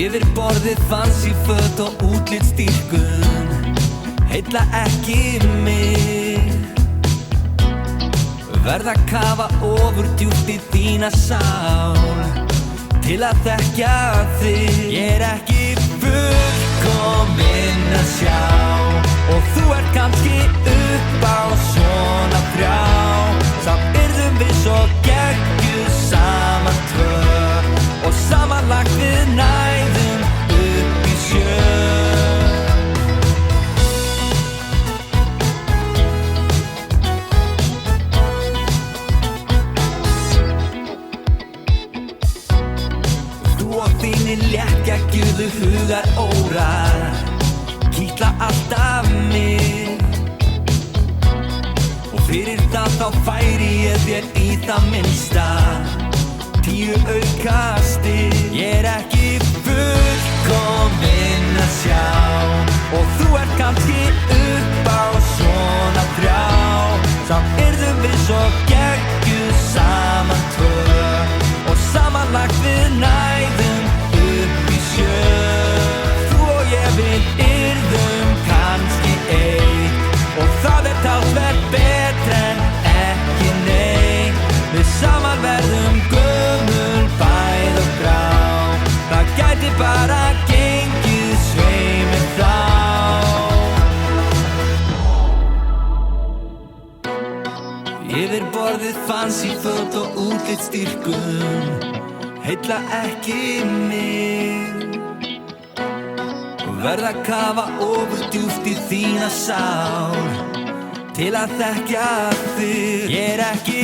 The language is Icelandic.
Yfir borðið fancy föt og útlitsdýrkun heilla ekki mig. Verð að kafa ofurdjúpt í þína sál til að þekkja þig. Ég ekki fullkominn að sjá og þú kannski upp á svona þrjá. Samt yrðum við svo geggjuð saman tvö og samanlagt við næðum upp í sjö. Þú og þínir léttgeggjuðu hugar órar kitla alltaf mig og fyrir það þá færi ég þér í það minnsta 10 aukastig. Ég ekki fullkominn að sjá og þú kannski upp á svona þrjá. Samt yrðum við svo geggjuð saman tvö og samanlagt við næðum upp í sjö. Þú og ég við yrðum kannski eitt og það talsvert betra en ekki neitt. Við saman verðum gömul bæð og grá. Það gæti bara gengið svei mér þá. Yfir borðið fancy föt og útlitsdýrkun heilla ekki mig. Verð að kafa ofurdjúpt í þína sál til að þekkja þig. Ég ekki